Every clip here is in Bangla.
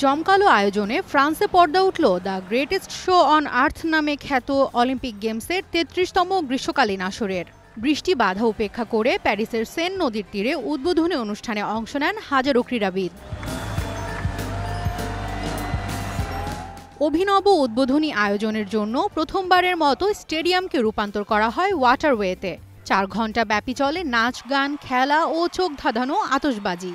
জমকালো আয়োজনে ফ্রান্সে পর্দা উঠল the greatest show on earth নামে খ্যাত অলিম্পিক গেমসের ৩৩তম গ্রীষ্মকালীন আসরের। বৃষ্টি বাধা উপেক্ষা করে প্যারিসের সেন নদীর তীরে উদ্বোধনী অনুষ্ঠানে অংশ নেন হাজারো ক্রীড়াবিদ। অভিনব উদ্বোধনী আয়োজনের জন্য প্রথমবারের মতো স্টেডিয়ামকে রূপান্তর করা হয় ওয়াটারওয়েতে। ৪ ঘণ্টা ব্যাপী চলে নাচ, গান, খেলা ও চোখ ধাঁধানো আতশবাজি।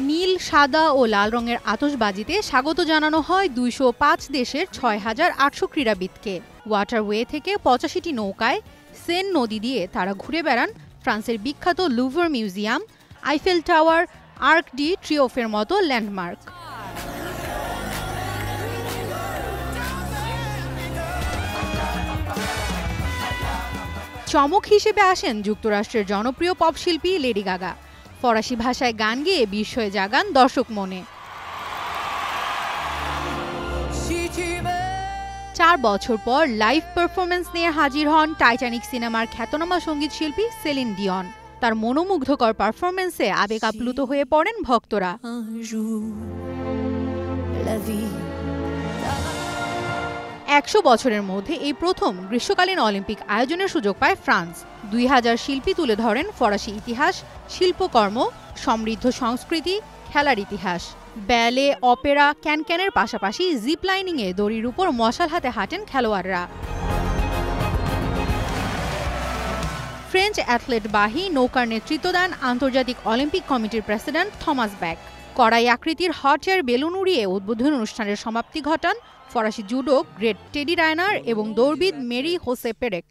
নীল, সাদা ও লাল রঙের আতশবাজিতে স্বাগত জানানো হয় ২০৫ দেশের ৬,৮০০ ক্রীড়াবিদকে। ওয়াটারওয়ে থেকে ৮৫টি নৌকায় সেন নদী দিয়ে তারা ঘুরে বেড়ান ফ্রান্সের বিখ্যাত Louvre museum, Eiffel tower, Arc de ট্রিওফের মতো ল্যান্ডমার্ক। চমক হিসেবে আসেন যুক্তরাষ্ট্রের জনপ্রিয় পপ শিল্পী লেডি গাগা। ফরাসি ভাষায় গান গেয়ে বিস্ময়ে জাগান দর্শক মনে। ৪ বছর পর লাইভ পারফরমেন্স নিয়ে হাজির হন টাইটানিক সিনেমার খ্যাতনামা সঙ্গীত শিল্পী সেলিন ডিয়ন। তার মনোমুগ্ধকর পারফরমেন্সে আবেগ আপ্লুত হয়ে পড়েন ভক্তরা। ১০০ বছরের মধ্যে এই প্রথম গ্রীষ্মকালীন অলিম্পিক আয়োজনের সুযোগ পায় ফ্রান্স। ২০০০ শিল্পী তুলে ধরেন ফরাসি ইতিহাস, শিল্পকর্ম, সমৃদ্ধ সংস্কৃতি, খেলার ইতিহাস। ব্যালে, অপেরা, ক্যানক্যানের পাশাপাশি জিপলাইনিংয়ে দড়ির উপর মশাল হাতে হাঁটেন খেলোয়াড়রা। ফ্রেঞ্চ অ্যাথলেট বাহি নৌকার নেতৃত্ব দেন আন্তর্জাতিক অলিম্পিক কমিটির প্রেসিডেন্ট থমাস ব্যাক। কড়াই আকৃতির হট এয়ার বেলুন উড়িয়ে উদ্বোধনী অনুষ্ঠানের সমাপ্তি ঘটান ফরাসি জুডোক গ্রেট টেডি রায়নার এবং দৌড়বিদ মেরি হোসে পেরেক।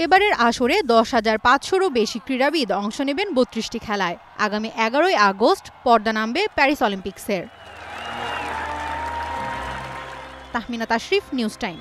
এবারের আসরে ১০,৫০০রও বেশি ক্রীড়াবিদ অংশ নেবেন ৩২টি খেলায়। আগামী ১১ই আগস্ট পর্দা নামবে Paris অলিম্পিক্সের। Tahmina Tashrif, news time.